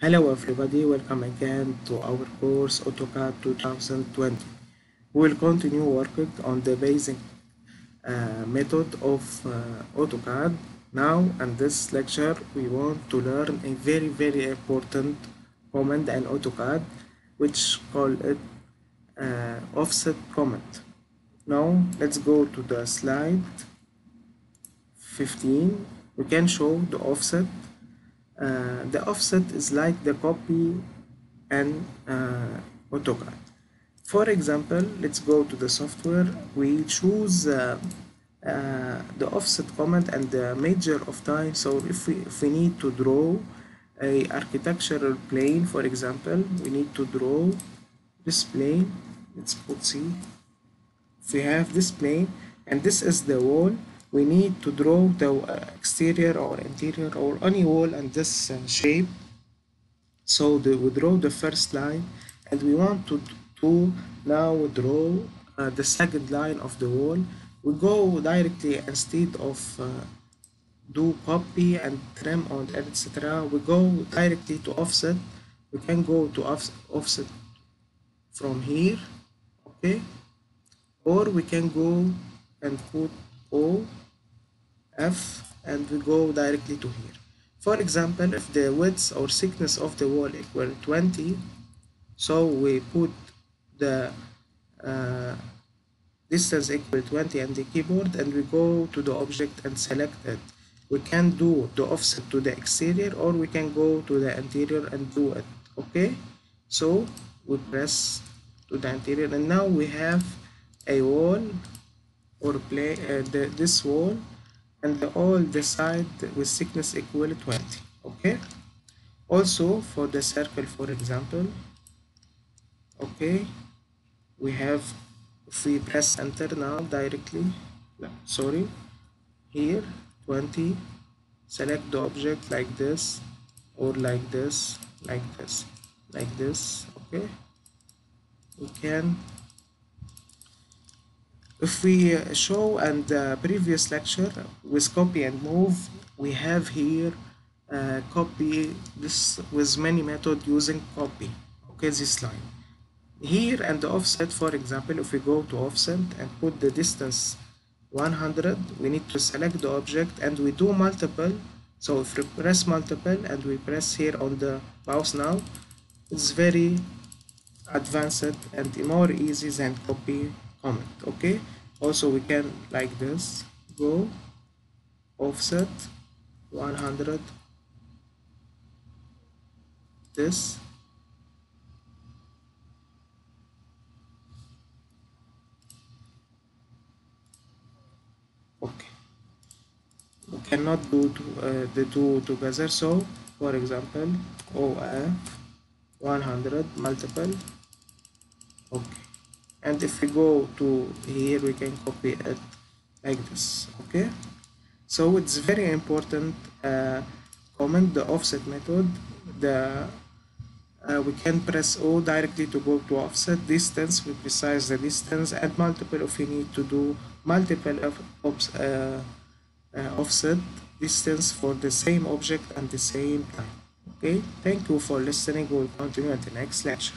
Hello everybody, welcome again to our course AutoCAD 2020. We will continue working on the basic method of AutoCAD. Now in this lecture we want to learn a very important command in AutoCAD which call it offset command. Now let's go to the slide 15. We can show the offset. The offset is like the copy and AutoCAD. For example, let's go to the software. We choose the offset command and the measure of time. So if we need to draw a architectural plane, for example, we need to draw this plane. Let's put C. If we have this plane and this is the wall, we need to draw the exterior or interior or any wall in this shape. So we draw the first line and we want to now draw the second line of the wall. We go directly, instead of do copy and trim on etc., we go directly to offset. We can go to offset from here, okay, or we can go and put O F and we go directly to here. For example, if the width or thickness of the wall equal 20, so we put the distance equal 20 on the keyboard and we go to the object and select it. We can do the offset to the exterior or we can go to the interior and do it, okay. So we press to the interior and now we have a wall or this wall and all the side with thickness equal 20, okay. Also for the circle, for example, okay, we have, if we press enter now directly, sorry, here 20, select the object like this or like this, like this, like this, okay. We can, if we show in the previous lecture with copy and move, we have here copy this with many methods using copy, okay, this line here. And the offset, for example, if we go to offset and put the distance 100, we need to select the object and we do multiple. So if we press multiple and we press here on the mouse now, it's very advanced and more easy than copy command, okay. Also we can like this, go offset 100, this, okay. We cannot do the two together, so for example OF 100 multiple, okay. And if we go to here, we can copy it like this, okay. So it's very important command, the offset method. We can press O directly to go to offset distance, we precise the distance, and multiple if we need to do multiple offset distance for the same object and the same time, okay. Thank you for listening. We'll continue at the next lecture.